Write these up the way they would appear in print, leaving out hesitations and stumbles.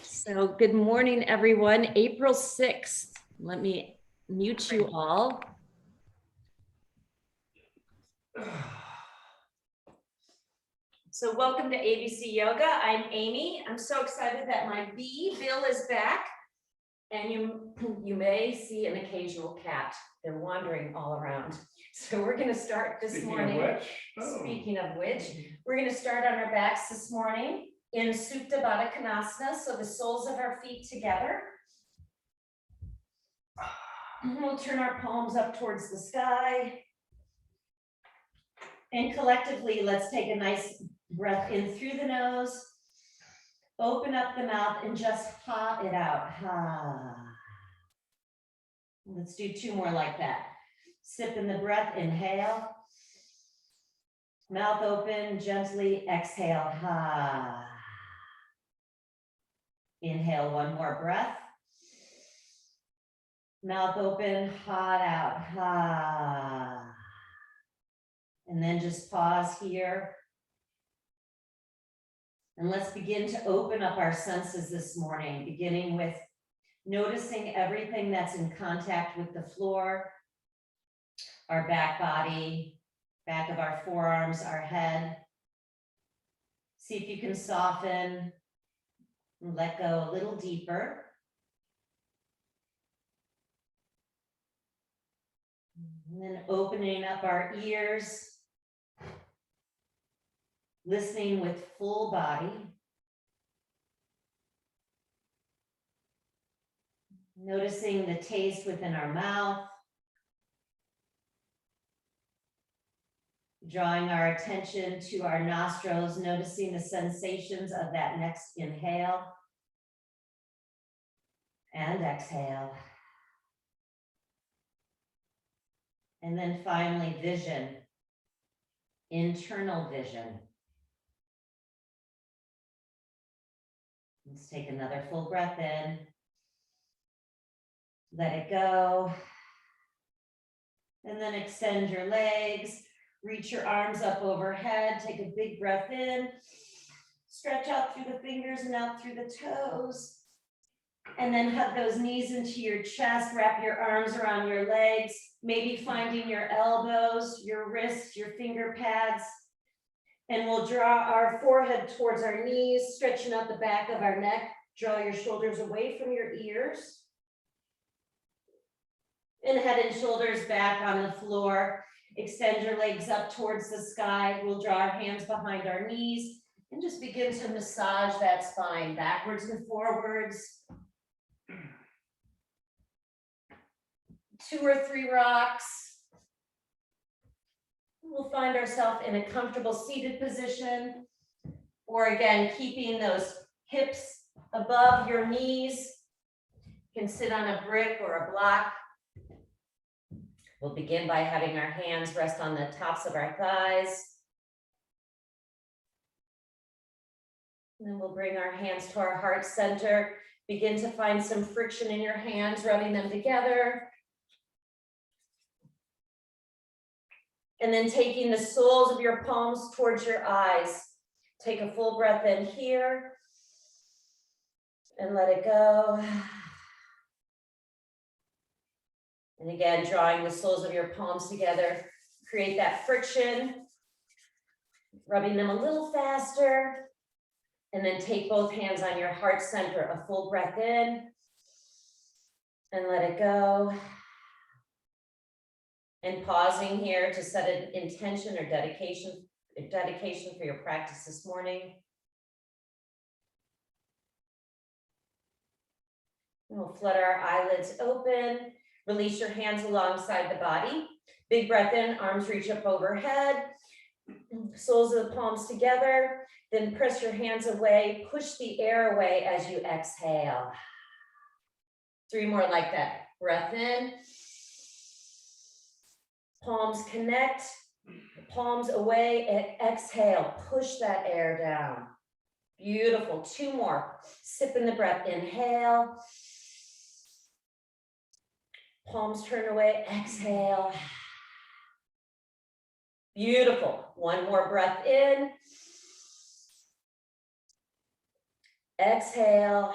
So good morning, everyone. April 6th. Let me mute you all. So welcome to ABC Yoga. I'm Amy. I'm so excited that my bee, Bill, is back. And you may see an occasional cat. They're wandering all around. So we're going to start this morning. Speaking of which, we're going to start on our backs this morning in Supta Baddha Konasana. So the soles of our feet together. And we'll turn our palms up towards the sky. And collectively, let's take a nice breath in through the nose. Open up the mouth and just ha it out. Ha. Let's do two more like that. Sip in the breath, inhale. Mouth open, gently exhale. Ha. Inhale, one more breath. Mouth open, ha it out. Ha. And then just pause here. And let's begin to open up our senses this morning, beginning with noticing everything that's in contact with the floor, our back body, back of our forearms, our head. See if you can soften and let go a little deeper. And then opening up our ears, listening with full body. Noticing the taste within our mouth. Drawing our attention to our nostrils, noticing the sensations of that next inhale and exhale. And then finally, vision, internal vision. Let's take another full breath in. Let it go. And then extend your legs. Reach your arms up overhead. Take a big breath in. Stretch out through the fingers and out through the toes. And then hug those knees into your chest. Wrap your arms around your legs. Maybe finding your elbows, your wrists, your finger pads. And we'll draw our forehead towards our knees, stretching out the back of our neck. Draw your shoulders away from your ears. And head and shoulders back on the floor. Extend your legs up towards the sky. We'll draw our hands behind our knees and just begin to massage that spine backwards and forwards. 2 or 3 rocks. We'll find ourselves in a comfortable seated position, or again, keeping those hips above your knees. You can sit on a brick or a block. We'll begin by having our hands rest on the tops of our thighs. And then we'll bring our hands to our heart center. Begin to find some friction in your hands, rubbing them together. And then taking the soles of your palms towards your eyes. Take a full breath in here. And let it go. And again, drawing the soles of your palms together, create that friction, rubbing them a little faster, and then take both hands on your heart center, a full breath in, and let it go. And pausing here to set an intention or dedication for your practice this morning. And we'll flutter our eyelids open. Release your hands alongside the body. Big breath in, arms reach up overhead. Soles of the palms together. Then press your hands away. Push the air away as you exhale. 3 more like that. Breath in. Palms connect. Palms away and exhale. Push that air down. Beautiful. 2 more. Sip in the breath. Inhale. Palms turn away, exhale. Beautiful. 1 more breath in. Exhale.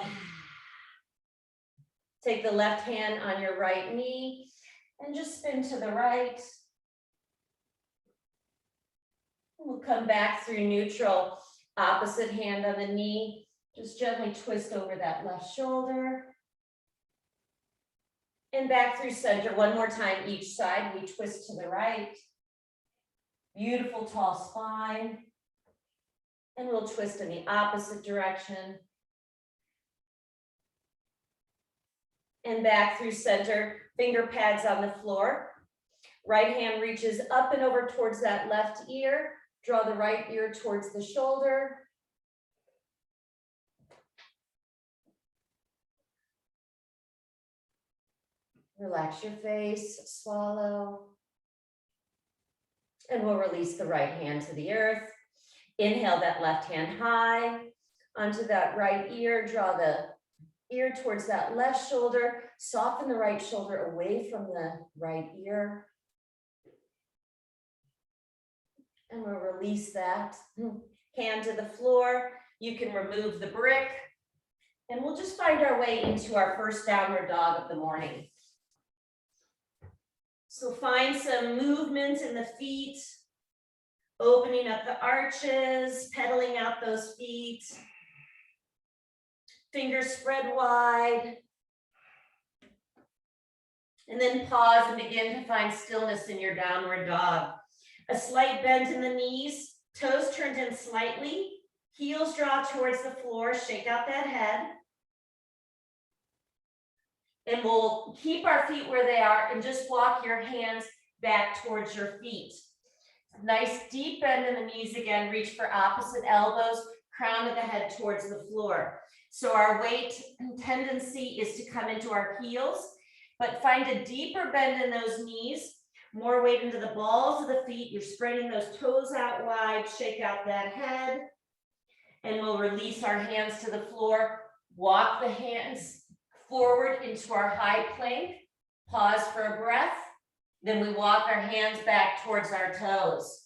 Take the left hand on your right knee and just spin to the right. We'll come back through neutral. Opposite hand on the knee. Just gently twist over that left shoulder. And back through center. One more time each side. We twist to the right. Beautiful tall spine. And we'll twist in the opposite direction. And back through center. Finger pads on the floor. Right hand reaches up and over towards that left ear. Draw the right ear towards the shoulder. Relax your face, swallow. And we'll release the right hand to the earth. Inhale that left hand high onto that right ear. Draw the ear towards that left shoulder. Soften the right shoulder away from the right ear. And we'll release that. Hand to the floor. You can remove the brick. And we'll just find our way into our first downward dog of the morning. So find some movement in the feet, opening up the arches, pedaling out those feet. Fingers spread wide. And then pause and begin to find stillness in your downward dog. A slight bend in the knees, toes turned in slightly, heels draw towards the floor, shake out that head. And we'll keep our feet where they are and just walk your hands back towards your feet. Nice deep bend in the knees again, reach for opposite elbows, crown of the head towards the floor. So our weight tendency is to come into our heels, but find a deeper bend in those knees, more weight into the balls of the feet. You're spreading those toes out wide, shake out that head, and we'll release our hands to the floor, walk the hands forward into our high plank, pause for a breath, then we walk our hands back towards our toes.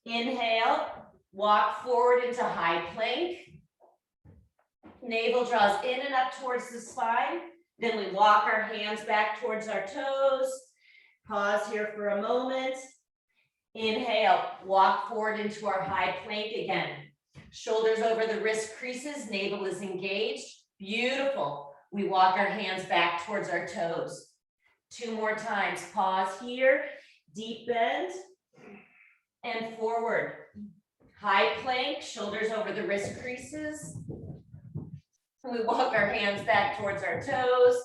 Inhale, walk forward into high plank. Navel draws in and up towards the spine, then we walk our hands back towards our toes. Pause here for a moment. Inhale, walk forward into our high plank again. Shoulders over the wrist creases, navel is engaged. Beautiful. We walk our hands back towards our toes. 2 more times. Pause here. Deep bend and forward. High plank, shoulders over the wrist creases. We walk our hands back towards our toes.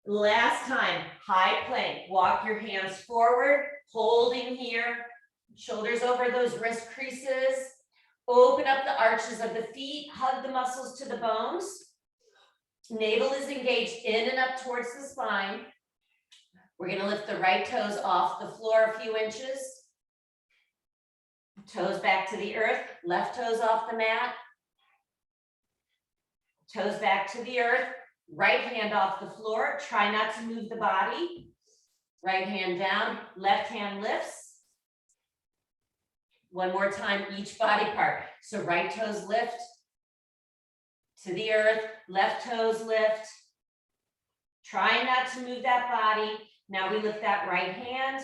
Last time, high plank. Walk your hands forward, holding here. Shoulders over those wrist creases. Open up the arches of the feet, hug the muscles to the bones. Navel is engaged in and up towards the spine. We're going to lift the right toes off the floor a few inches. Toes back to the earth, left toes off the mat. Toes back to the earth, right hand off the floor. Try not to move the body. Right hand down, left hand lifts. One more time, each body part. So right toes lift to the earth, left toes lift. Try not to move that body. Now we lift that right hand.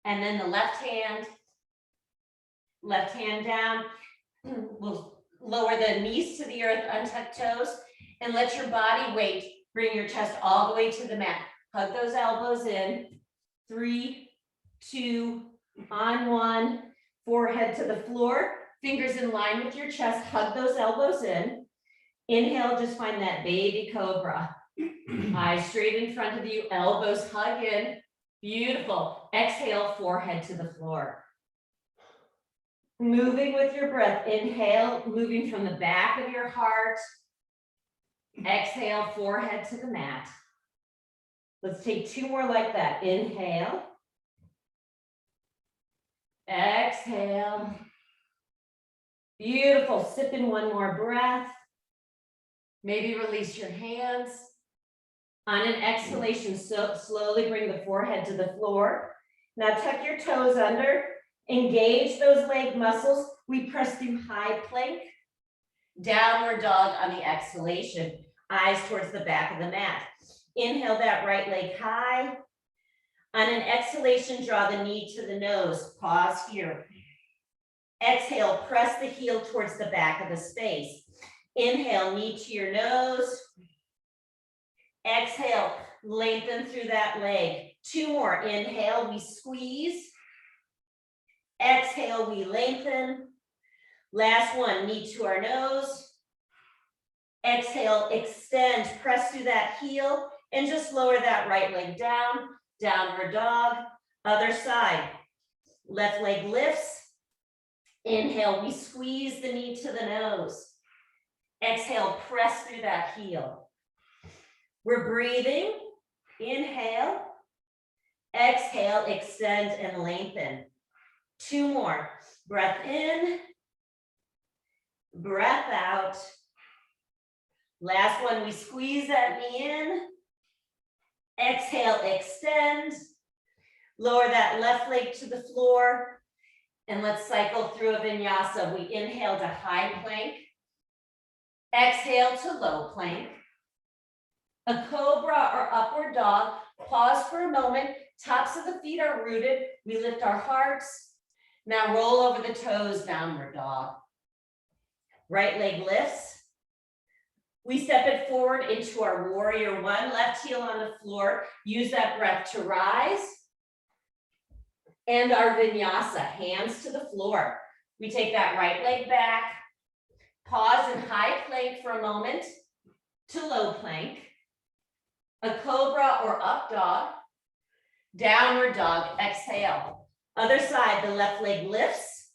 And then the left hand down. We'll lower the knees to the earth, untuck toes, and let your body weight bring your chest all the way to the mat. Hug those elbows in. 3, 2, on 1, forehead to the floor, fingers in line with your chest, hug those elbows in. Inhale, just find that baby cobra. Eyes straight in front of you, elbows hug in. Beautiful. Exhale, forehead to the floor. Moving with your breath. Inhale, moving from the back of your heart. Exhale, forehead to the mat. Let's take 2 more like that. Inhale. Exhale. Beautiful. Sip in 1 more breath. Maybe release your hands. On an exhalation, so slowly bring the forehead to the floor. Now tuck your toes under Engage those leg muscles. We press through high plank, downward dog on the exhalation, eyes towards the back of the mat. Inhale that right leg high. On an exhalation, draw the knee to the nose. Pause here. Exhale, press the heel towards the back of the space. Inhale, knee to your nose. Exhale, lengthen through that leg. 2 more. Inhale, we squeeze. Exhale, we lengthen. Last one, knee to our nose. Exhale, extend, press through that heel, and just lower that right leg down. Downward dog. Other side. Left leg lifts. Inhale, we squeeze the knee to the nose. Exhale, press through that heel. We're breathing. Inhale. Exhale, extend and lengthen. 2 more. Breath in. Breath out. Last one, we squeeze that knee in. Exhale, extend. Lower that left leg to the floor. And let's cycle through a vinyasa. We inhale to high plank. Exhale to low plank. A cobra or upward dog. Pause for a moment. Tops of the feet are rooted. We lift our hearts. Now roll over the toes, downward dog. Right leg lifts. We step it forward into our warrior 1. Left heel on the floor. Use that breath to rise. And our vinyasa, hands to the floor. We take that right leg back. Pause in high plank for a moment to low plank. A cobra or up dog. Downward dog, exhale. Other side, the left leg lifts.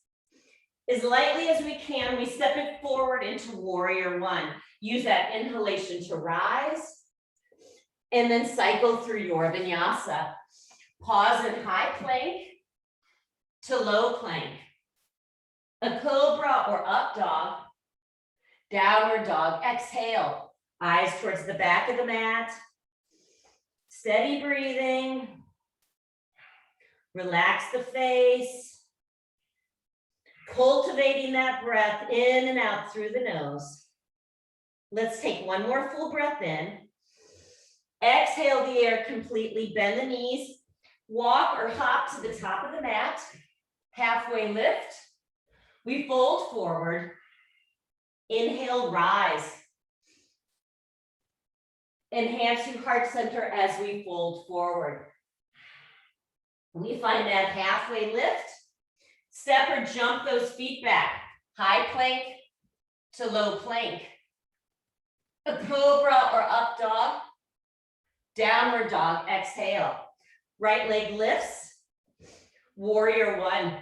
As lightly as we can, we step it forward into warrior 1. Use that inhalation to rise. And then cycle through your vinyasa. Pause in high plank to low plank. A cobra or up dog. Downward dog, exhale. Eyes towards the back of the mat. Steady breathing. Relax the face. Cultivating that breath in and out through the nose. Let's take 1 more full breath in. Exhale the air completely. Bend the knees. Walk or hop to the top of the mat. Halfway lift. We fold forward. Inhale, rise. And hands to heart center as we fold forward. We find that halfway lift. Step or jump those feet back. High plank to low plank. A cobra or up dog. Downward dog, exhale. Right leg lifts. Warrior 1.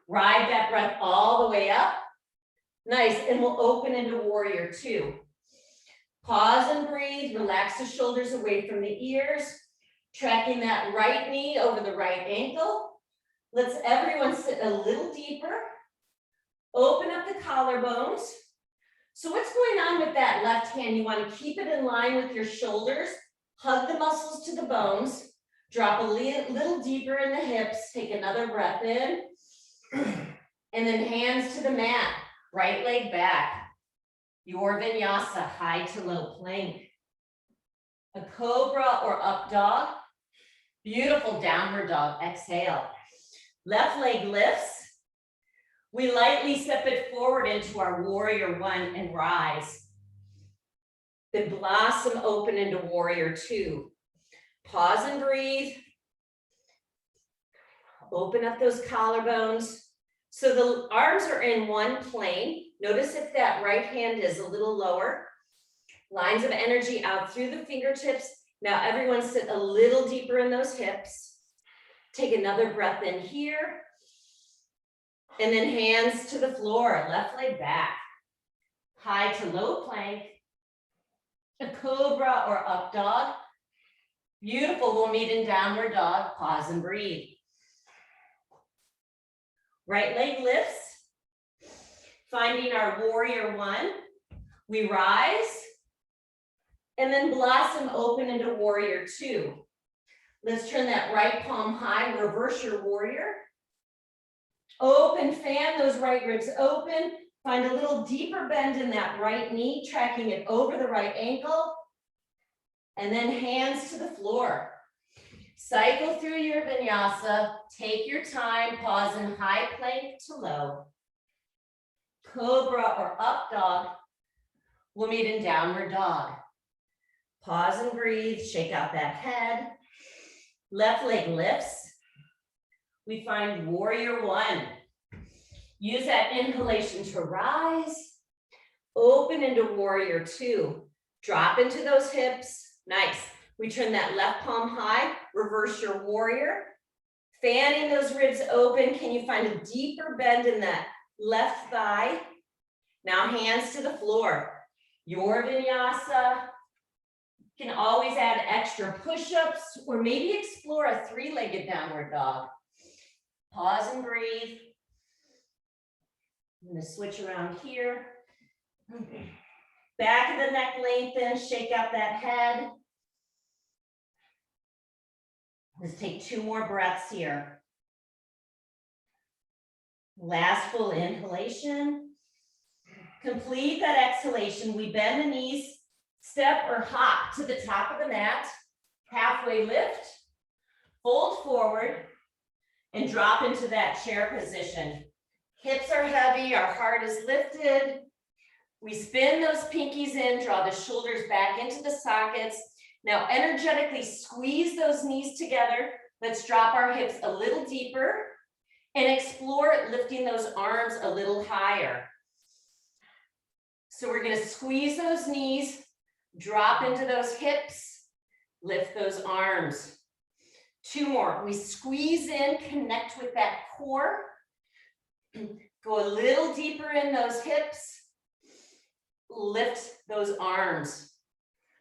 Ride that breath all the way up. Nice, and we'll open into warrior 2. Pause and breathe, relax the shoulders away from the ears. Tracking that right knee over the right ankle. Let's everyone sit a little deeper. Open up the collarbones. So what's going on with that left hand? You want to keep it in line with your shoulders. Hug the muscles to the bones. Drop a little deeper in the hips. Take another breath in. And then hands to the mat. Right leg back. Your vinyasa, high to low plank. A cobra or up dog. Beautiful downward dog, exhale. Left leg lifts. We lightly step it forward into our warrior 1 and rise. Then blossom open into warrior 2. Pause and breathe. Open up those collarbones. So the arms are in one plane. Notice if that right hand is a little lower. Lines of energy out through the fingertips. Now everyone sit a little deeper in those hips. Take another breath in here. And then hands to the floor, left leg back. High to low plank. A cobra or up dog. Beautiful, we'll meet in downward dog. Pause and breathe. Right leg lifts. Finding our warrior 1. We rise. And then blossom open into warrior 2. Let's turn that right palm high, reverse your warrior. Open, fan those right ribs open. Find a little deeper bend in that right knee, tracking it over the right ankle. And then hands to the floor. Cycle through your vinyasa. Take your time. Pause in high plank to low. Cobra or up dog. We'll meet in downward dog. Pause and breathe. Shake out that head. Left leg lifts. We find warrior one. Use that inhalation to rise. Open into warrior two. Drop into those hips. Nice. We turn that left palm high. Reverse your warrior. Fanning those ribs open. Can you find a deeper bend in that left thigh? Now hands to the floor. Your vinyasa. You can always add extra push-ups or maybe explore a three-legged downward dog. Pause and breathe. I'm going to switch around here. Back of the neck lengthen, shake out that head. Let's take 2 more breaths here. Last full inhalation. Complete that exhalation. We bend the knees, step or hop to the top of the mat, halfway lift, fold forward, and drop into that chair position. Hips are heavy, our heart is lifted. We spin those pinkies in, draw the shoulders back into the sockets. Now energetically squeeze those knees together. Let's drop our hips a little deeper and explore lifting those arms a little higher. So we're going to squeeze those knees, drop into those hips, lift those arms. 2 more. We squeeze in, connect with that core. Go a little deeper in those hips. Lift those arms.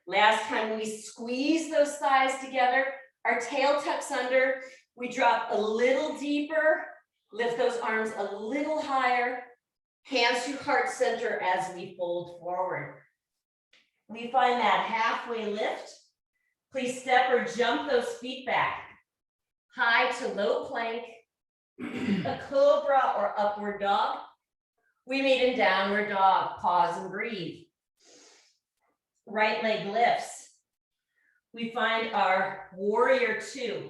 Last time we squeeze those thighs together, our tail tucks under. We drop a little deeper, lift those arms a little higher. Hands to heart center as we fold forward. We find that halfway lift. Please step or jump those feet back. High to low plank, a cobra or upward dog. We meet in downward dog. Pause and breathe. Right leg lifts. We find our warrior two.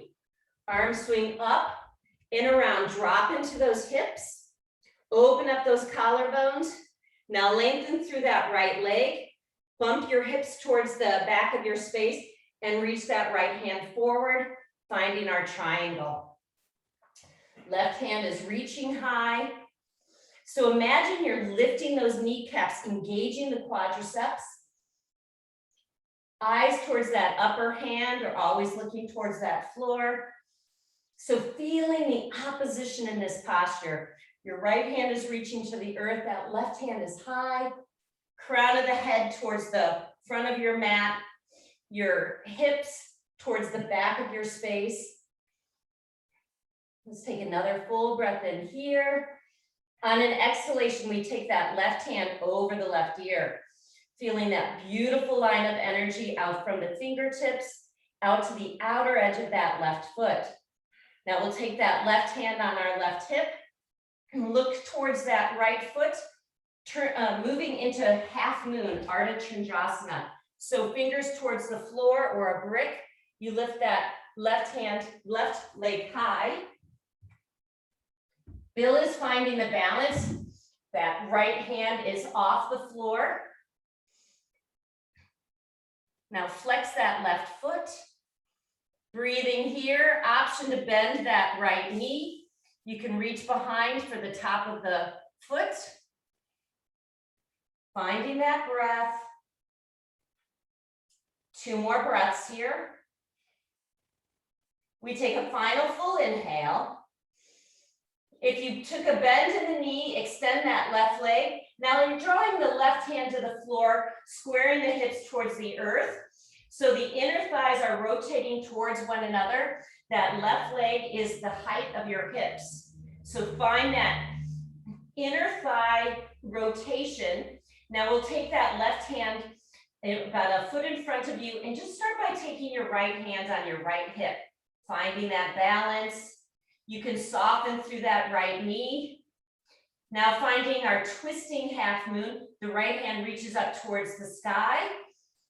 Arms swing up and around. Drop into those hips. Open up those collarbones. Now lengthen through that right leg. Bump your hips towards the back of your space and reach that right hand forward, finding our triangle. Left hand is reaching high. So imagine you're lifting those kneecaps, engaging the quadriceps. Eyes towards that upper hand or always looking towards that floor. So feeling the opposition in this posture. Your right hand is reaching to the earth, that left hand is high. Crown of the head towards the front of your mat. Your hips towards the back of your space. Let's take another full breath in here. On an exhalation, we take that left hand over the left ear. Feeling that beautiful line of energy out from the fingertips, out to the outer edge of that left foot. Now we'll take that left hand on our left hip and look towards that right foot, moving into half moon, Ardha Chandrasana. So fingers towards the floor or a brick. You lift that left leg high. Bill is finding the balance. That right hand is off the floor. Now flex that left foot. Breathing here, option to bend that right knee. You can reach behind for the top of the foot. Finding that breath. 2 more breaths here. We take a final full inhale. If you took a bend in the knee, extend that left leg. Now you're drawing the left hand to the floor, squaring the hips towards the earth. So the inner thighs are rotating towards one another. That left leg is the height of your hips. So find that inner thigh rotation. Now we'll take that left hand about a foot in front of you and just start by taking your right hand on your right hip. Finding that balance. You can soften through that right knee. Now finding our twisting half moon, the right hand reaches up towards the sky.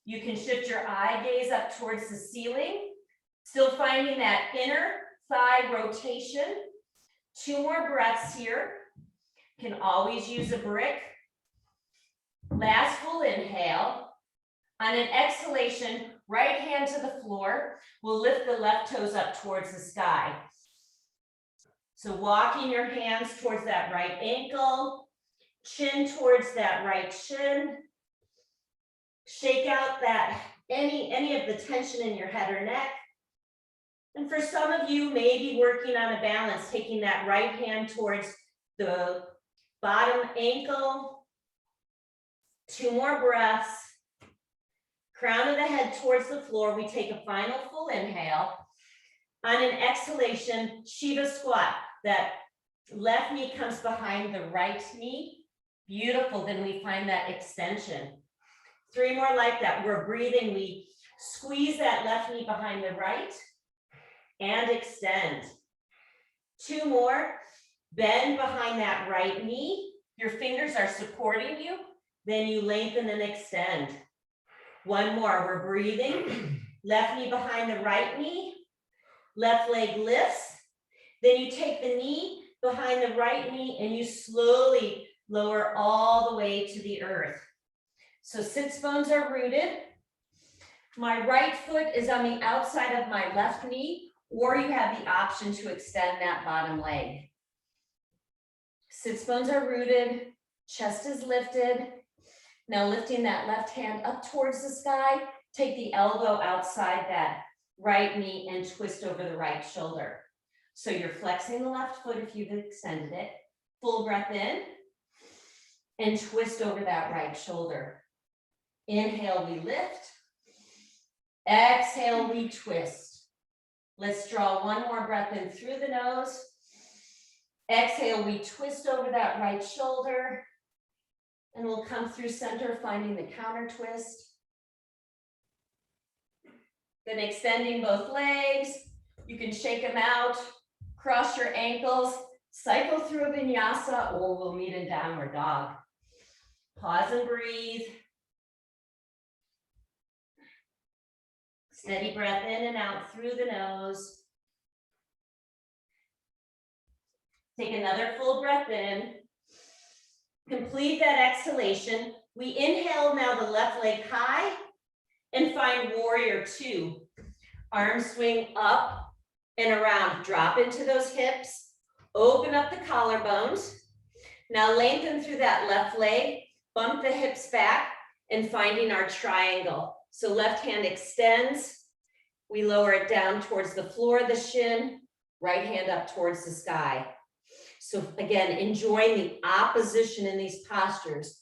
You can shift your eye gaze up towards the ceiling. Still finding that inner thigh rotation. 2 more breaths here. Can always use a brick. Last full inhale. On an exhalation, right hand to the floor. We'll lift the left toes up towards the sky. So walking your hands towards that right ankle, chin towards that right shin. Shake out that any of the tension in your head or neck. And for some of you, maybe working on a balance, taking that right hand towards the bottom ankle. 2 more breaths. Crown of the head towards the floor. We take a final full inhale. On an exhalation, Shiva squat. That left knee comes behind the right knee. Beautiful. Then we find that extension. 3 more like that. We're breathing. We squeeze that left knee behind the right and extend. 2 more. Bend behind that right knee. Your fingers are supporting you. Then you lengthen and extend. 1 more. We're breathing. Left knee behind the right knee. Left leg lifts. Then you take the knee behind the right knee and you slowly lower all the way to the earth. So sits bones are rooted. My right foot is on the outside of my left knee, or you have the option to extend that bottom leg. Sits bones are rooted, chest is lifted. Now lifting that left hand up towards the sky, take the elbow outside that right knee and twist over the right shoulder. So you're flexing the left foot if you've extended it. Full breath in and twist over that right shoulder. Inhale, we lift. Exhale, we twist. Let's draw 1 more breath in through the nose. Exhale, we twist over that right shoulder. And we'll come through center, finding the counter twist. Then extending both legs. You can shake them out, cross your ankles, cycle through a vinyasa, or we'll meet in downward dog. Pause and breathe. Steady breath in and out through the nose. Take another full breath in. Complete that exhalation. We inhale now the left leg high and find warrior 2. Arms swing up and around. Drop into those hips. Open up the collarbones. Now lengthen through that left leg. Bump the hips back and finding our triangle. So left hand extends. We lower it down towards the floor of the shin. Right hand up towards the sky. So again, enjoying the opposition in these postures.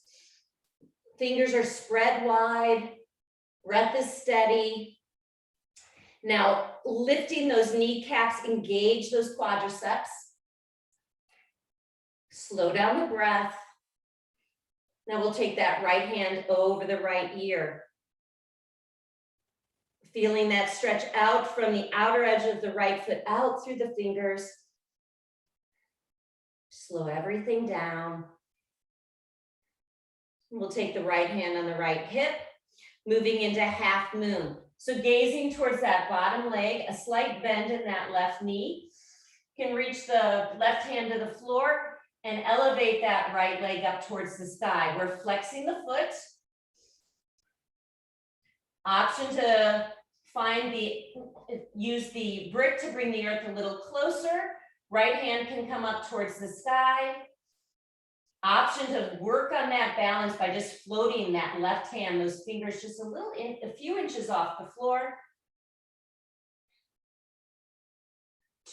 Fingers are spread wide. Breath is steady. Now lifting those kneecaps, engage those quadriceps. Slow down the breath. Now we'll take that right hand over the right ear. Feeling that stretch out from the outer edge of the right foot out through the fingers. Slow everything down. We'll take the right hand on the right hip, moving into half moon. So gazing towards that bottom leg, a slight bend in that left knee. Can reach the left hand to the floor and elevate that right leg up towards the sky. We're flexing the foot. Option to use the brick to bring the earth a little closer. Right hand can come up towards the sky. Option to work on that balance by just floating that left hand, those fingers just a few inches off the floor.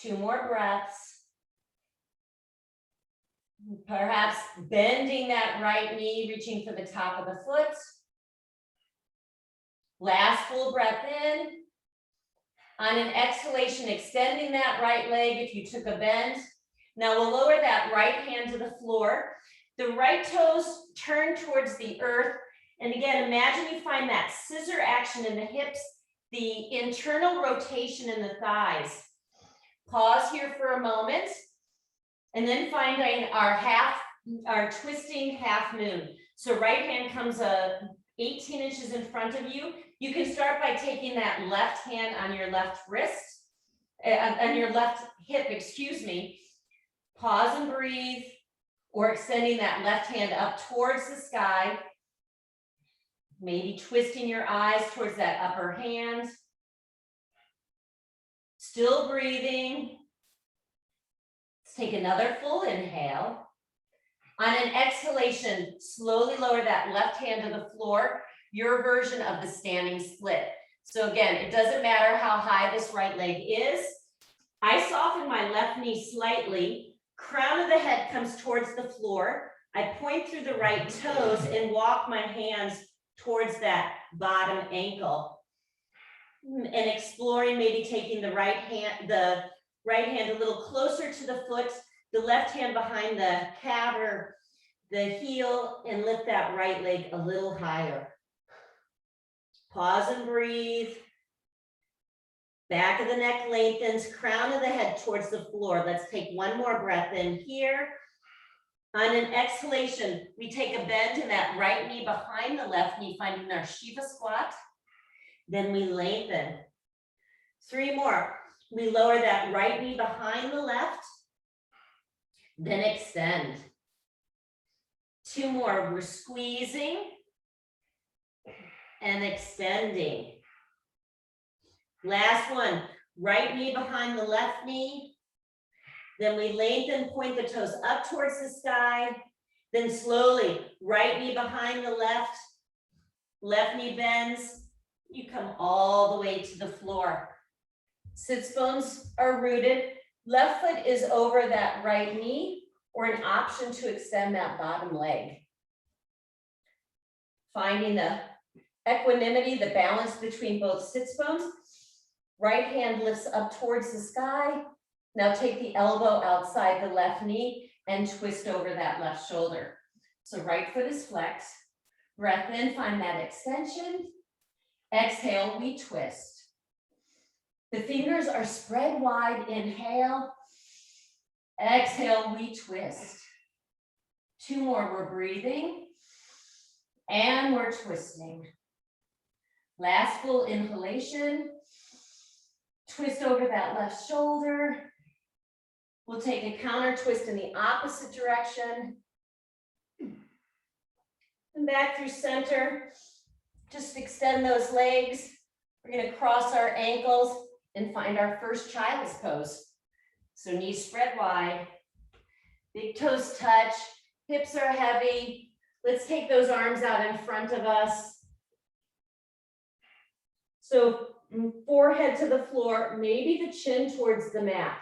2 more breaths. Perhaps bending that right knee, reaching for the top of the foot. Last full breath in. On an exhalation, extending that right leg if you took a bend. Now we'll lower that right hand to the floor. The right toes turn towards the earth. And again, imagine you find that scissor action in the hips, the internal rotation in the thighs. Pause here for a moment, and then finding our twisting half moon. So right hand comes 18 inches in front of you. You can start by taking that left hand on your left wrist, on your left hip, excuse me. Pause and breathe, or extending that left hand up towards the sky. Maybe twisting your eyes towards that upper hand. Still breathing. Let's take another full inhale. On an exhalation, slowly lower that left hand to the floor, your version of the standing split. So again, it doesn't matter how high this right leg is. I soften my left knee slightly. Crown of the head comes towards the floor. I point through the right toes and walk my hands towards that bottom ankle. And exploring, maybe taking the right hand a little closer to the foot, the left hand behind the calf or the heel, and lift that right leg a little higher. Pause and breathe. Back of the neck lengthens, crown of the head towards the floor. Let's take one more breath in here. On an exhalation, we take a bend in that right knee behind the left knee, finding our Shiva squat. Then we lengthen. 3 more. We lower that right knee behind the left, then extend. 2 more. We're squeezing and extending. Last one. Right knee behind the left knee. Then we lengthen, point the toes up towards the sky. Then slowly, right knee behind the left knee bends. You come all the way to the floor. Sits bones are rooted. Left foot is over that right knee, or an option to extend that bottom leg. Finding the equanimity, the balance between both sits bones. Right hand lifts up towards the sky. Now take the elbow outside the left knee and twist over that left shoulder. So right foot is flexed. Breath in, find that extension. Exhale, we twist. The fingers are spread wide. Inhale. Exhale, we twist. 2 more, we're breathing. And we're twisting. Last full inhalation. Twist over that left shoulder. We'll take a counter twist in the opposite direction. And back through center. Just extend those legs. We're going to cross our ankles and find our first child's pose. So knees spread wide. Big toes touch. Hips are heavy. Let's take those arms out in front of us. So forehead to the floor, maybe the chin towards the mat.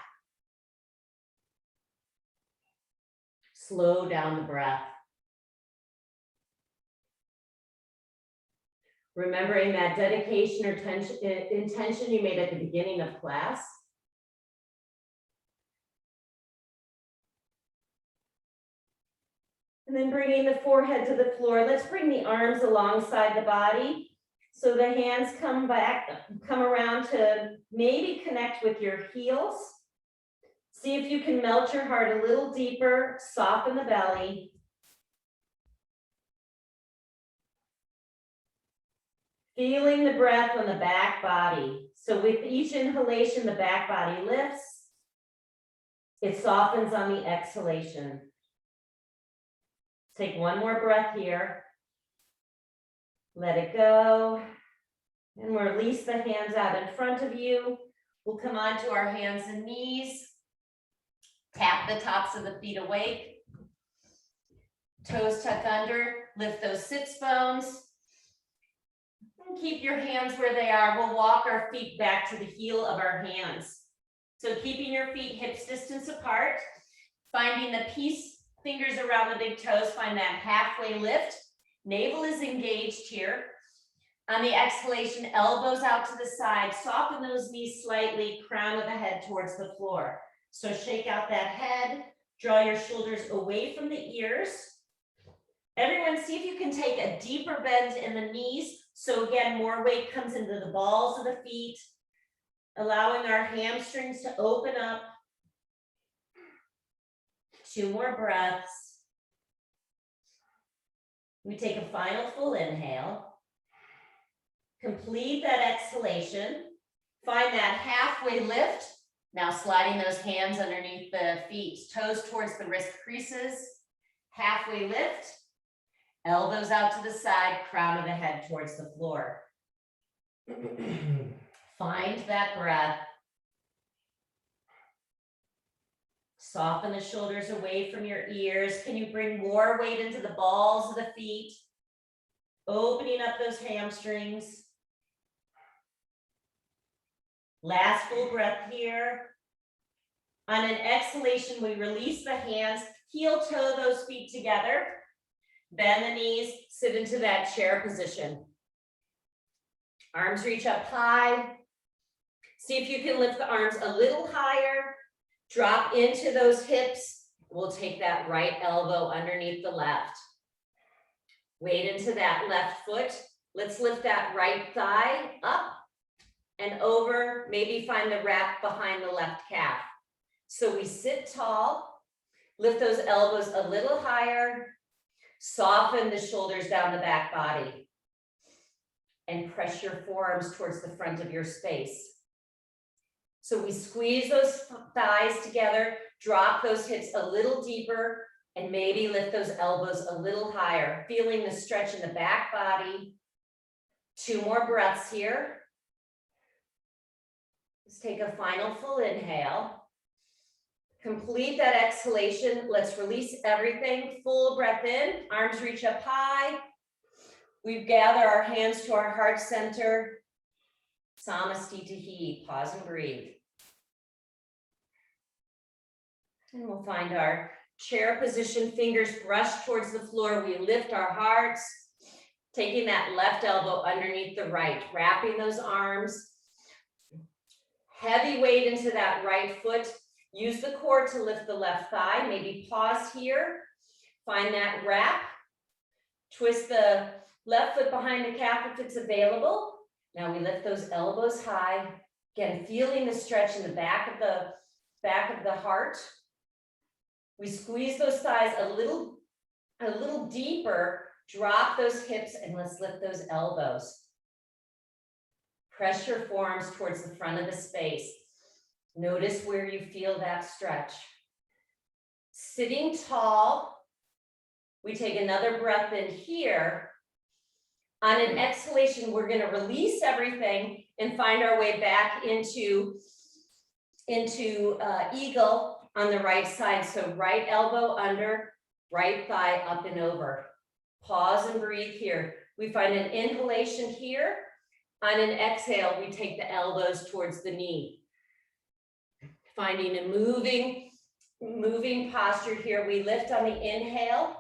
Slow down the breath. Remembering that dedication or intention you made at the beginning of class. And then bringing the forehead to the floor. Let's bring the arms alongside the body. So the hands come around to maybe connect with your heels. See if you can melt your heart a little deeper, soften the belly. Feeling the breath on the back body. So with each inhalation, the back body lifts. It softens on the exhalation. Take one more breath here. Let it go. And we'll release the hands out in front of you. We'll come onto our hands and knees. Tap the tops of the feet awake. Toes tuck under. Lift those sits bones. And keep your hands where they are. We'll walk our feet back to the heel of our hands. So keeping your feet hips distance apart. Finding the fingers around the big toes. Find that halfway lift. Navel is engaged here. On the exhalation, elbows out to the side. Soften those knees slightly. Crown of the head towards the floor. So shake out that head. Draw your shoulders away from the ears. Everyone, see if you can take a deeper bend in the knees. So again, more weight comes into the balls of the feet. allowing our hamstrings to open up. 2 more breaths. We take a final full inhale. Complete that exhalation. Find that halfway lift. Now sliding those hands underneath the feet, toes towards the wrist creases. Halfway lift. Elbows out to the side, crown of the head towards the floor. Find that breath. Soften the shoulders away from your ears. Can you bring more weight into the balls of the feet? Opening up those hamstrings. Last full breath here. On an exhalation, we release the hands, heel toe those feet together. Bend the knees, sit into that chair position. Arms reach up high. See if you can lift the arms a little higher. Drop into those hips. We'll take that right elbow underneath the left. Weight into that left foot. Let's lift that right thigh up and over. Maybe find the wrap behind the left calf. So we sit tall, lift those elbows a little higher, soften the shoulders down the back body, and press your forearms towards the front of your space. So we squeeze those thighs together, drop those hips a little deeper, and maybe lift those elbows a little higher, feeling the stretch in the back body. 2 more breaths here. Let's take a final full inhale. Complete that exhalation. Let's release everything. Full breath in, arms reach up high. We gather our hands to our heart center. Samastitihi, pause and breathe. And we'll find our chair position, fingers brush towards the floor. We lift our hearts, taking that left elbow underneath the right, wrapping those arms. Heavy weight into that right foot. Use the core to lift the left thigh. Maybe pause here. Find that wrap. Twist the left foot behind the calf if it's available. Now we lift those elbows high. Again, feeling the stretch in the back of the heart. We squeeze those thighs a little deeper. Drop those hips and let's lift those elbows. Press your forearms towards the front of the space. Notice where you feel that stretch. Sitting tall, we take another breath in here. On an exhalation, we're going to release everything and find our way back into eagle on the right side. So right elbow under, right thigh up and over. Pause and breathe here. We find an inhalation here. On an exhale, we take the elbows towards the knee. Finding a moving posture here. We lift on the inhale,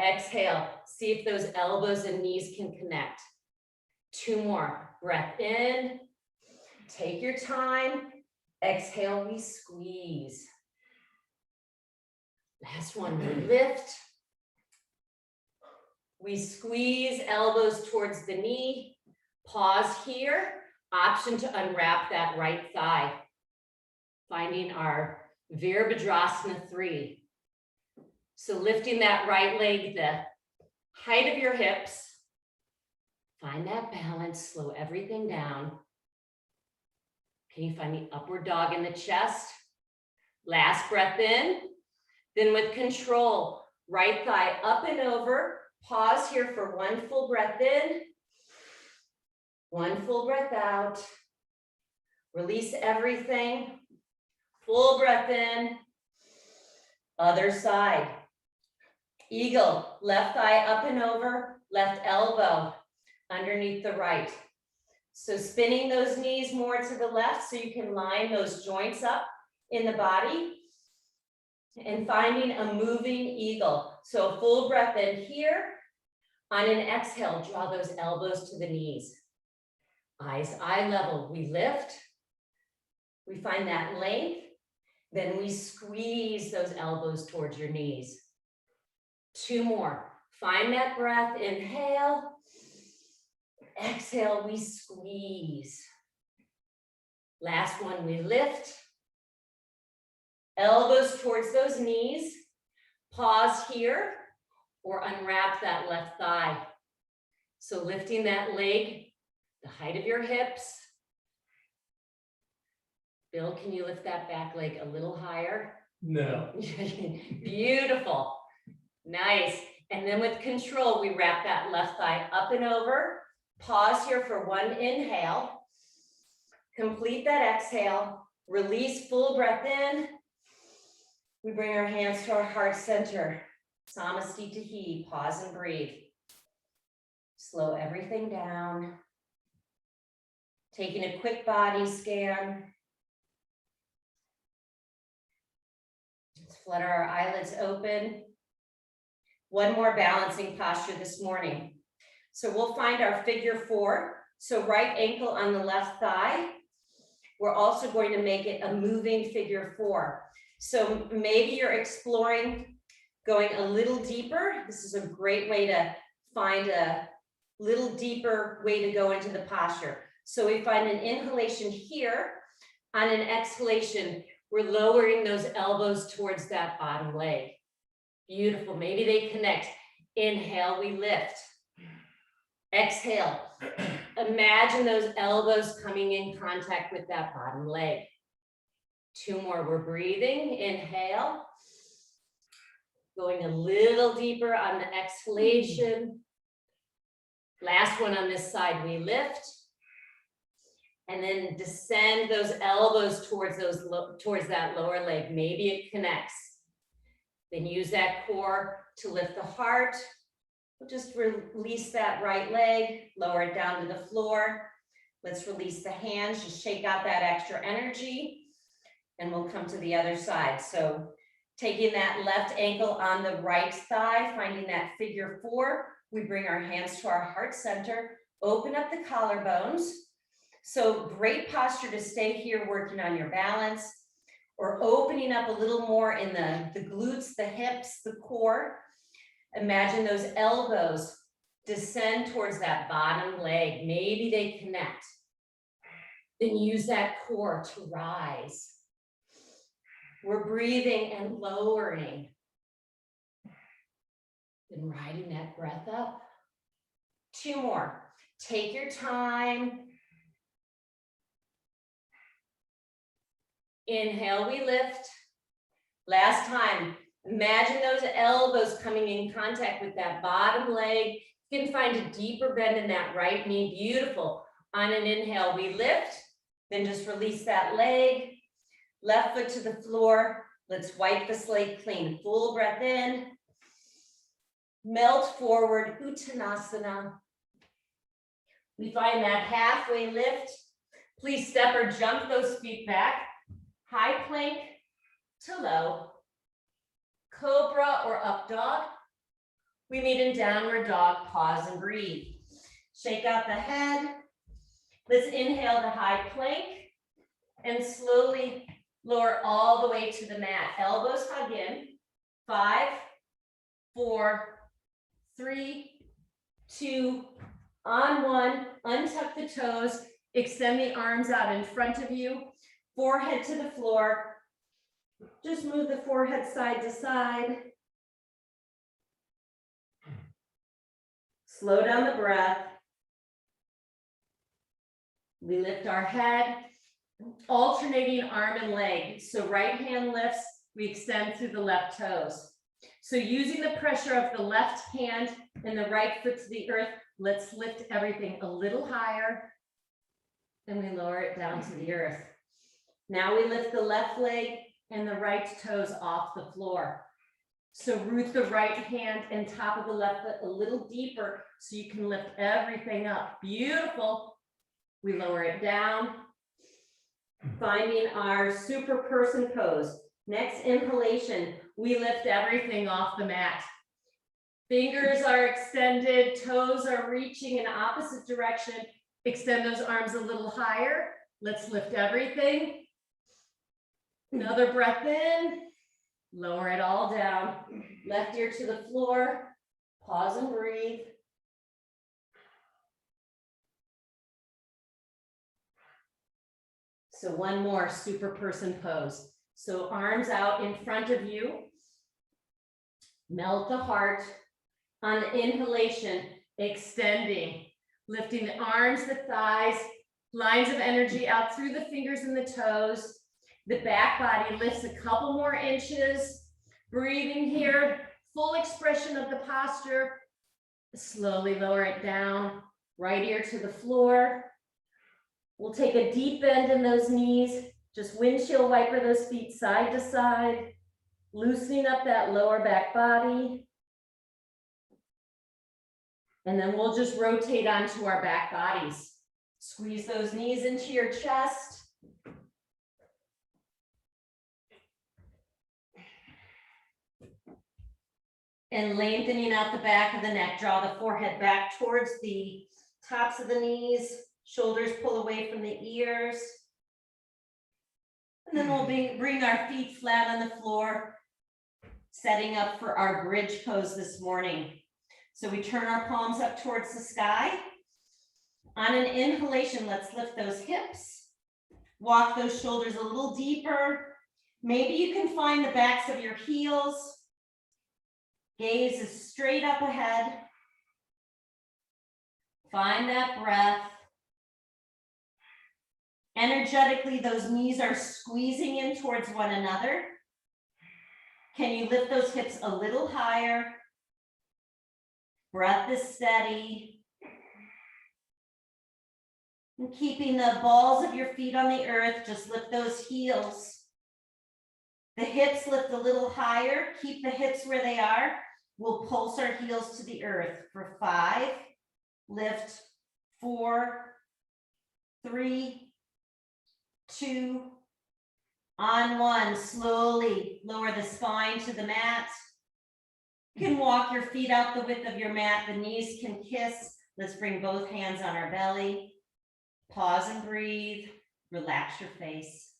exhale. See if those elbows and knees can connect. 2 more. Breath in. Take your time. Exhale, we squeeze. Last one, we lift. We squeeze elbows towards the knee. Pause here. Option to unwrap that right thigh. Finding our Veer Bhadrasana 3. So lifting that right leg, the height of your hips. Find that balance, slow everything down. Can you find the upward dog in the chest? Last breath in. Then with control, right thigh up and over. Pause here for 1 full breath in. 1 full breath out. Release everything. Full breath in. Other side. Eagle, left thigh up and over, left elbow underneath the right. So spinning those knees more to the left so you can line those joints up in the body. And finding a moving eagle. So a full breath in here. On an exhale, draw those elbows to the knees. Eyes eye level, we lift. We find that length. Then we squeeze those elbows towards your knees. 2 more. Find that breath, inhale. Exhale, we squeeze. Last one, we lift. Elbows towards those knees. Pause here or unwrap that left thigh. So lifting that leg, the height of your hips. Bill, can you lift that back leg a little higher? No. Beautiful. Nice. And then with control, we wrap that left thigh up and over. Pause here for one inhale. Complete that exhale. Release, full breath in. We bring our hands to our heart center. Samastitihi, pause and breathe. Slow everything down. Taking a quick body scan. Let's flutter our eyelids open. One more balancing posture this morning. So we'll find our figure 4. So right ankle on the left thigh. We're also going to make it a moving figure 4. So maybe you're exploring going a little deeper. This is a great way to find a little deeper way to go into the posture. So we find an inhalation here. On an exhalation, we're lowering those elbows towards that bottom leg. Beautiful. Maybe they connect. Inhale, we lift. Exhale. Imagine those elbows coming in contact with that bottom leg. 2 more. We're breathing. Inhale. Going a little deeper on the exhalation. Last one on this side, we lift. And then descend those elbows towards that lower leg. Maybe it connects. Then use that core to lift the heart. We'll just release that right leg, lower it down to the floor. Let's release the hands, just shake out that extra energy, and we'll come to the other side. So taking that left ankle on the right thigh, finding that figure 4, we bring our hands to our heart center, open up the collarbones. So great posture to stay here working on your balance, or opening up a little more in the glutes, the hips, the core. Imagine those elbows descend towards that bottom leg. Maybe they connect. Then use that core to rise. We're breathing and lowering. Then riding that breath up. 2 more. Take your time. Inhale, we lift. Last time. Imagine those elbows coming in contact with that bottom leg. You can find a deeper bend in that right knee. Beautiful. On an inhale, we lift. Then just release that leg. Left foot to the floor. Let's wipe the slate clean. Full breath in. Melt forward, Uttanasana. We find that halfway lift. Please step or jump those feet back. High plank to low. Cobra or up dog. We meet in downward dog, pause and breathe. Shake out the head. Let's inhale the high plank and slowly lower all the way to the mat. Elbows hug in. 5, 4, 3, 2, on 1. Untuck the toes. Extend the arms out in front of you. Forehead to the floor. Just move the forehead side to side. Slow down the breath. We lift our head, alternating arm and leg. So right hand lifts, we extend through the left toes. So using the pressure of the left hand and the right foot to the earth, let's lift everything a little higher, and we lower it down to the earth. Now we lift the left leg and the right toes off the floor. So root the right hand and top of the left foot a little deeper so you can lift everything up. Beautiful. We lower it down, finding our super person pose. Next inhalation, we lift everything off the mat. Fingers are extended, toes are reaching in opposite direction. Extend those arms a little higher. Let's lift everything. Another breath in, lower it all down. Left ear to the floor, pause and breathe. So one more super person pose. So arms out in front of you. Melt the heart. On the inhalation, extending, lifting the arms, the thighs, lines of energy out through the fingers and the toes. The back body lifts a couple more inches. Breathing here, full expression of the posture. Slowly lower it down, right ear to the floor. We'll take a deep bend in those knees. Just windshield wiper those feet side to side, loosening up that lower back body. And then we'll just rotate onto our back bodies. Squeeze those knees into your chest. And lengthening out the back of the neck. Draw the forehead back towards the tops of the knees. Shoulders pull away from the ears. And then we'll bring our feet flat on the floor, setting up for our bridge pose this morning. So we turn our palms up towards the sky. On an inhalation, let's lift those hips. Walk those shoulders a little deeper. Maybe you can find the backs of your heels. Gaze is straight up ahead. Find that breath. Energetically, those knees are squeezing in towards one another. Can you lift those hips a little higher? Breath is steady. And keeping the balls of your feet on the earth, just lift those heels. The hips lift a little higher. Keep the hips where they are. We'll pulse our heels to the earth for 5, lift, 4, 3, 2, on 1. Slowly lower the spine to the mat. You can walk your feet out the width of your mat. The knees can kiss. Let's bring both hands on our belly. Pause and breathe. Relax your face.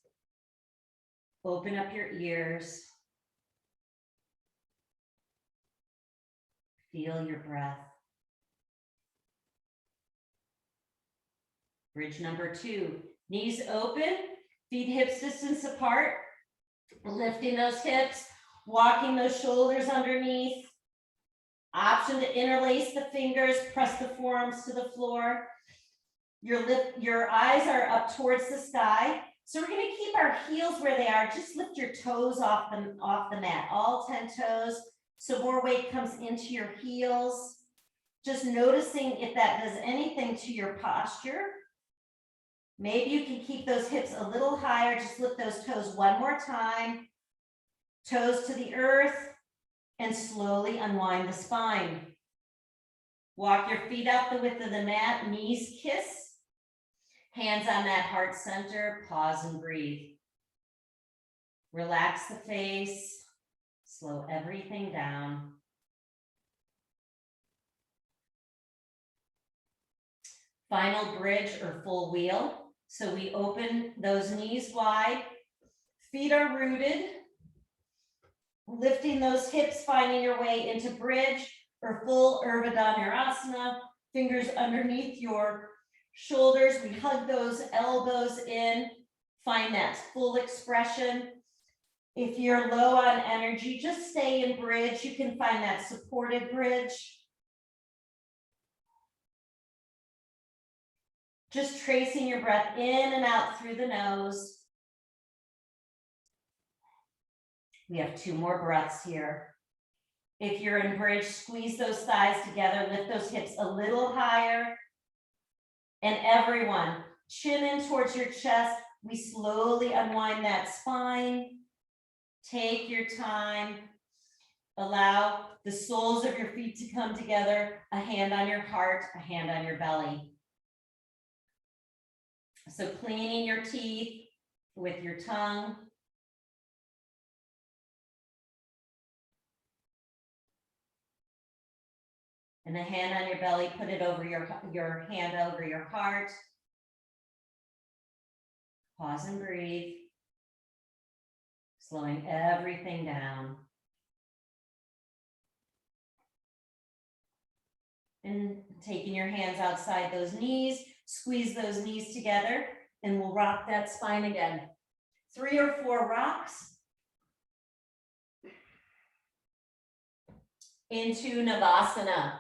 Open up your ears. Feel your breath. Bridge number 2. Knees open, feet hips distance apart. Lifting those hips, walking those shoulders underneath. Option to interlace the fingers, press the forearms to the floor. Your eyes are up towards the sky. So we're going to keep our heels where they are. Just lift your toes off the mat, all 10 toes. So more weight comes into your heels. Just noticing if that does anything to your posture. Maybe you can keep those hips a little higher. Just lift those toes one more time. Toes to the earth and slowly unwind the spine. Walk your feet out the width of the mat, knees kiss. Hands on that heart center, pause and breathe. Relax the face. Slow everything down. Final bridge or full wheel. So we open those knees wide. Feet are rooted. Lifting those hips, finding your way into bridge or full Urdhva Dhanurasana. Fingers underneath your shoulders. We hug those elbows in. Find that full expression. If you're low on energy, just stay in bridge. You can find that supported bridge. Just tracing your breath in and out through the nose. We have 2 more breaths here. If you're in bridge, squeeze those thighs together, lift those hips a little higher. And everyone, chin in towards your chest. We slowly unwind that spine. Take your time. Allow the soles of your feet to come together, a hand on your heart, a hand on your belly. So cleaning your teeth with your tongue. And the hand on your belly, put it over your hand over your heart. Pause and breathe. Slowing everything down. And taking your hands outside those knees, squeeze those knees together. And we'll rock that spine again. 3 or 4 rocks into Navasana.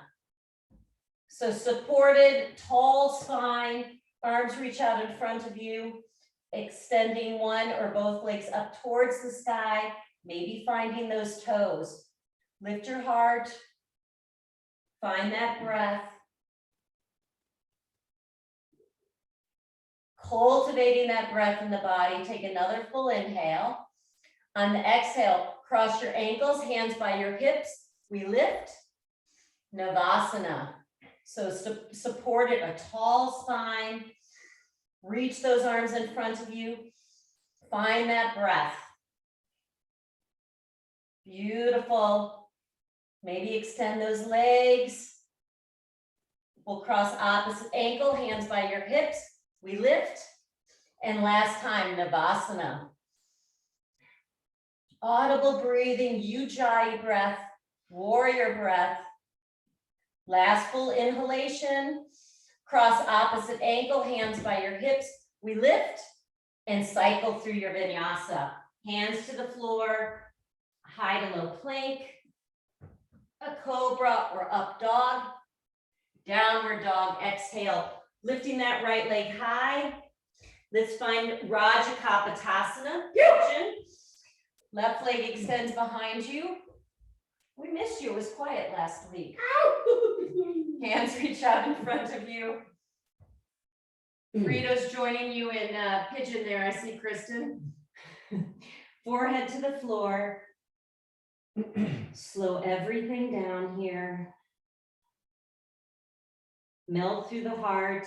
So supported, tall spine, arms reach out in front of you, extending one or both legs up towards the sky, maybe finding those toes. Lift your heart, find that breath. Cultivating that breath in the body. Take another full inhale. On the exhale, cross your ankles, hands by your hips. We lift. Navasana. So supported, a tall spine. Reach those arms in front of you. Find that breath. Beautiful. Maybe extend those legs. We'll cross opposite ankle, hands by your hips. We lift, and last time, Navasana. Audible breathing, Ujjayi breath, warrior breath. Last full inhalation, cross opposite ankle, hands by your hips. We lift and cycle through your vinyasa. Hands to the floor, high to low plank, a cobra or up dog, downward dog, exhale. Lifting that right leg high. Let's find Rajakapotasana. Left leg extends behind you. We missed you. It was quiet last week. Hands reach out in front of you. Frito's joining you in pigeon there. I see Kristen. Forehead to the floor. Slow everything down here. Melt through the heart.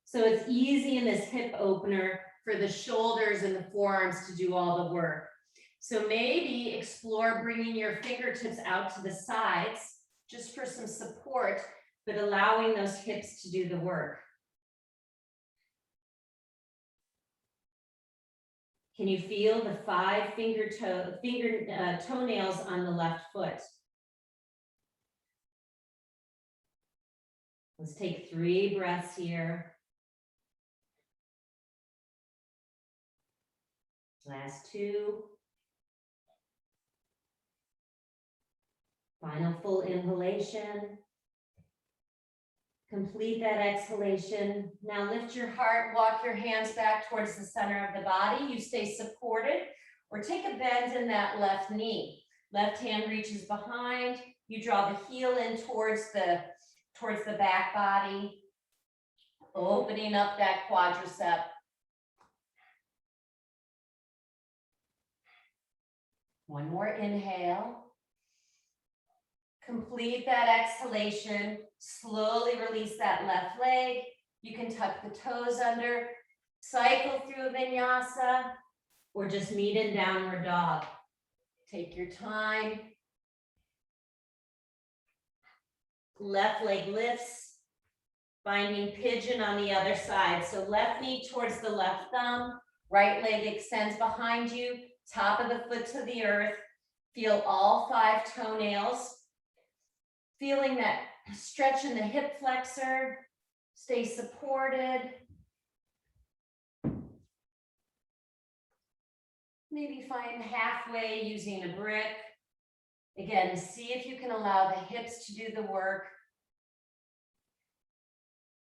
So it's easy in this hip opener for the shoulders and the forearms to do all the work. So maybe explore bringing your fingertips out to the sides just for some support, but allowing those hips to do the work. Can you feel the 5 toenails on the left foot? Let's take 3 breaths here. Last 2. Final full inhalation. Complete that exhalation. Now lift your heart, walk your hands back towards the center of the body. You stay supported, or take a bend in that left knee. Left hand reaches behind. You draw the heel in towards the back body, opening up that quadricep. One more inhale. Complete that exhalation. Slowly release that left leg. You can tuck the toes under, cycle through a vinyasa, or just meet in downward dog. Take your time. Left leg lifts, finding pigeon on the other side. So left knee towards the left thumb, right leg extends behind you, top of the foot to the earth. Feel all 5 toenails. Feeling that stretch in the hip flexor. Stay supported. Maybe find halfway using a brick. Again, see if you can allow the hips to do the work.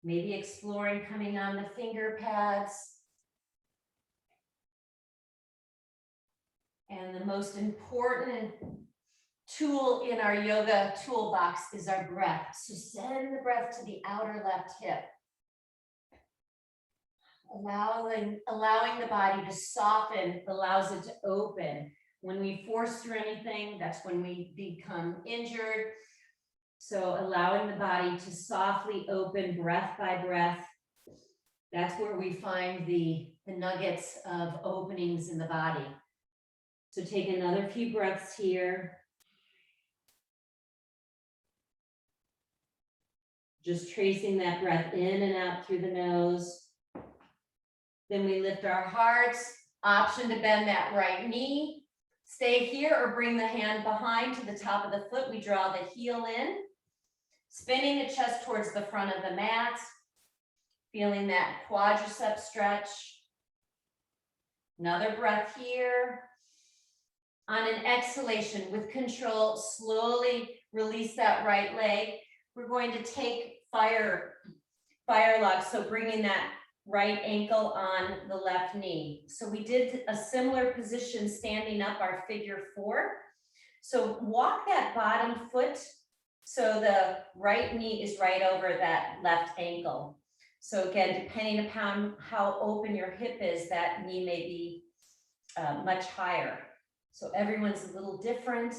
Maybe exploring coming on the finger pads. And the most important tool in our yoga toolbox is our breath. So send the breath to the outer left hip. Allowing the body to soften allows it to open. When we force through anything, that's when we become injured. So allowing the body to softly open breath by breath, that's where we find the nuggets of openings in the body. So take another few breaths here. Just tracing that breath in and out through the nose. Then we lift our hearts, option to bend that right knee. Stay here or bring the hand behind to the top of the foot. We draw the heel in, spinning the chest towards the front of the mat. Feeling that quadricep stretch. Another breath here. On an exhalation with control, slowly release that right leg. We're going to take fire log, so bringing that right ankle on the left knee. So we did a similar position standing up, our figure 4. So walk that bottom foot so the right knee is right over that left ankle. So again, depending upon how open your hip is, that knee may be much higher. So everyone's a little different.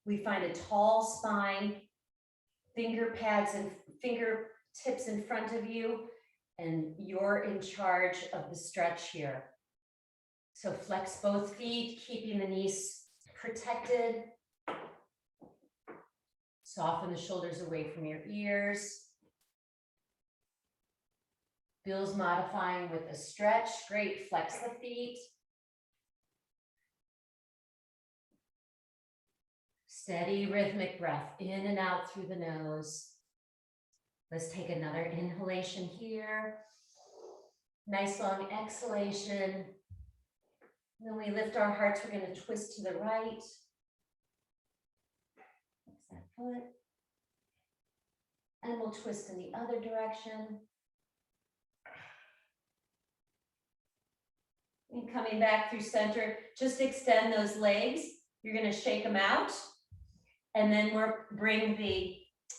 We find a tall spine, finger pads and fingertips in front of you, and you're in charge of the stretch here. So flex both feet, keeping the knees protected. Soften the shoulders away from your ears. Bill's modifying with a stretch. Great, flex the feet. Steady rhythmic breath in and out through the nose. Let's take another inhalation here. Nice long exhalation. Then we lift our hearts. We're going to twist to the right. Flex that foot. And we'll twist in the other direction. And coming back through center, just extend those legs. You're going to shake them out. And then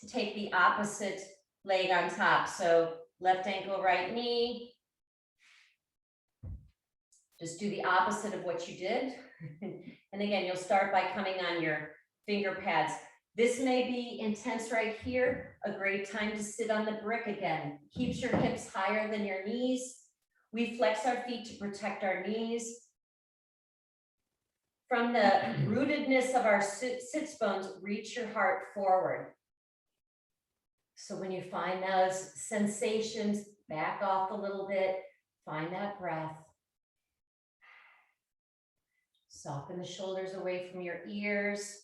take the opposite leg on top. So left ankle, right knee. Just do the opposite of what you did. And again, you'll start by coming on your finger pads. This may be intense right here. A great time to sit on the brick again. Keeps your hips higher than your knees. We flex our feet to protect our knees. From the rootedness of our sits bones, reach your heart forward. So when you find those sensations, back off a little bit, find that breath. Soften the shoulders away from your ears.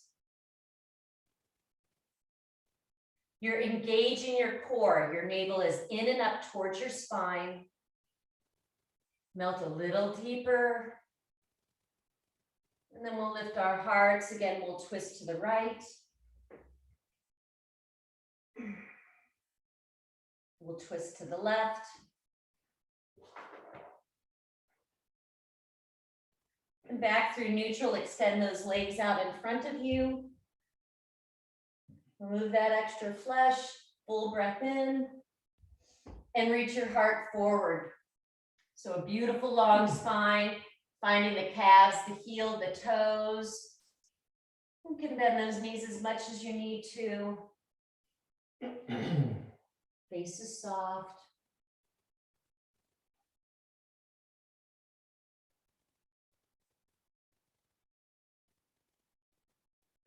You're engaging your core. Your navel is in and up towards your spine. Melt a little deeper. And then we'll lift our hearts. Again, we'll twist to the right. We'll twist to the left. And back through neutral, extend those legs out in front of you. Remove that extra flesh, full breath in, and reach your heart forward. So a beautiful long spine. Finding the calves, the heel, the toes. You can bend those knees as much as you need to. Face is soft.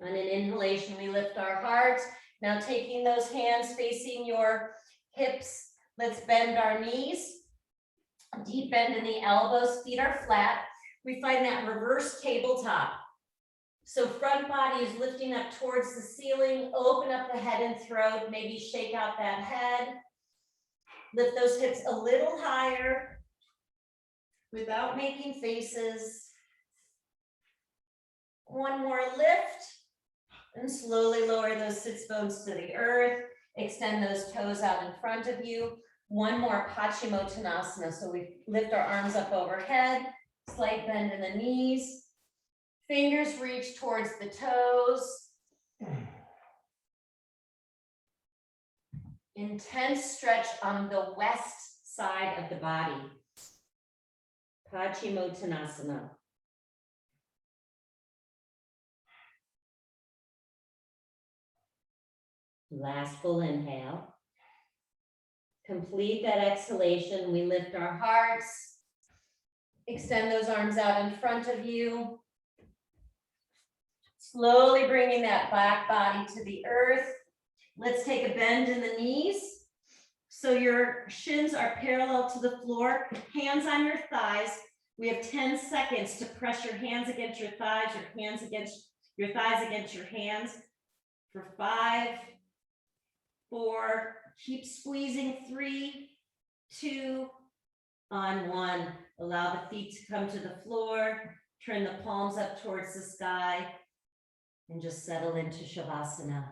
On an inhalation, we lift our hearts. Now taking those hands facing your hips, let's bend our knees. Deep bend in the elbows, feet are flat. We find that reverse tabletop. So front body is lifting up towards the ceiling. Open up the head and throat. Maybe shake out that head. Lift those hips a little higher without making faces. One more lift. And slowly lower those sits bones to the earth. Extend those toes out in front of you. One more Paschimottanasana. So we lift our arms up overhead. Slight bend in the knees. Fingers reach towards the toes. Intense stretch on the west side of the body. Paschimottanasana. Last full inhale. Complete that exhalation. We lift our hearts. Extend those arms out in front of you. Slowly bringing that back body to the earth. Let's take a bend in the knees. So your shins are parallel to the floor, hands on your thighs. We have 10 seconds to press your hands against your thighs, your hands against your thighs against your hands. For 5, 4, keep squeezing. 3, 2, on 1. Allow the feet to come to the floor, turn the palms up towards the sky, and just settle into Shavasana.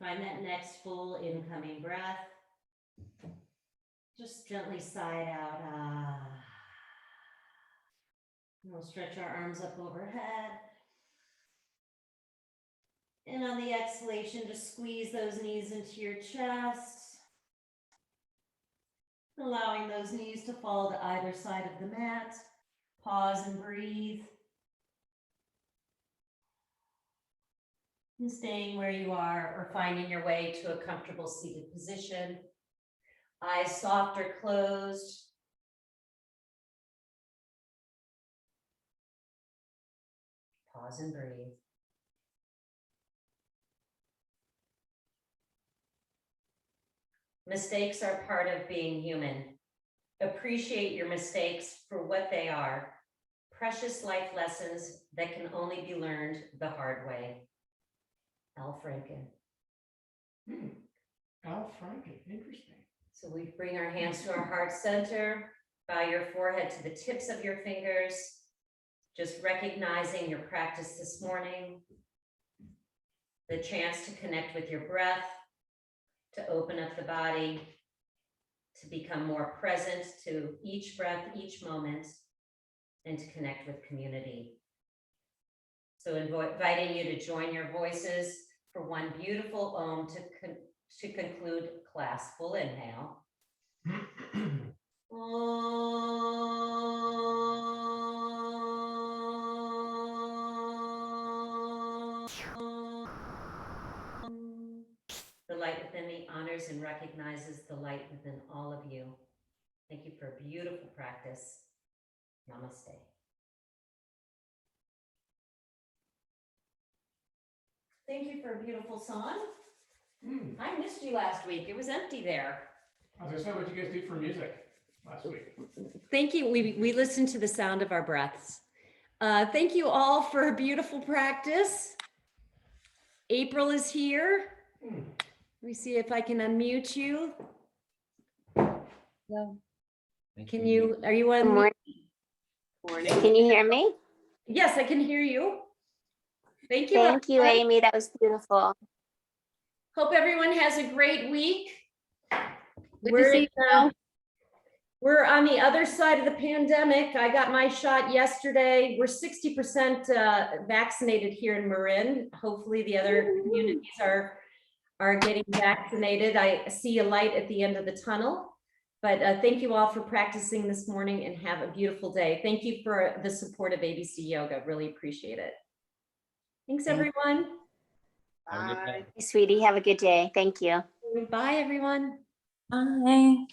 Find that next full incoming breath. Just gently sigh it out. And we'll stretch our arms up overhead. And on the exhalation, just squeeze those knees into your chest. Allowing those knees to fall to either side of the mat. Pause and breathe. And staying where you are or finding your way to a comfortable seated position. Eyes soft or closed. Pause and breathe. Mistakes are part of being human. Appreciate your mistakes for what they are. Precious life lessons that can only be learned the hard way. Al Franken. Al Franken, interesting. So we bring our hands to our heart center, bow your forehead to the tips of your fingers, just recognizing your practice this morning, the chance to connect with your breath, to open up the body, to become more present to each breath, each moment, and to connect with community. So inviting you to join your voices for one beautiful Om to conclude class. Full inhale. The light within me honors and recognizes the light within all of you. Thank you for a beautiful practice. Namaste. Thank you for a beautiful song. I missed you last week. It was empty there. I was gonna say, what'd you guys do for music last week? Thank you. We listened to the sound of our breaths. Thank you all for a beautiful practice. April is here. Let me see if I can unmute you. Well, can you, are you on? Morning. Can you hear me? Yes, I can hear you. Thank you. Thank you, Amy. That was beautiful. Hope everyone has a great week. Good to see you. We're on the other side of the pandemic. I got my shot yesterday. We're 60% vaccinated here in Marin. Hopefully the other communities are getting vaccinated. I see a light at the end of the tunnel. But thank you all for practicing this morning and have a beautiful day. Thank you for the support of ABC Yoga. Really appreciate it. Thanks, everyone. Bye. Sweetie, have a good day. Thank you. Bye, everyone. Bye.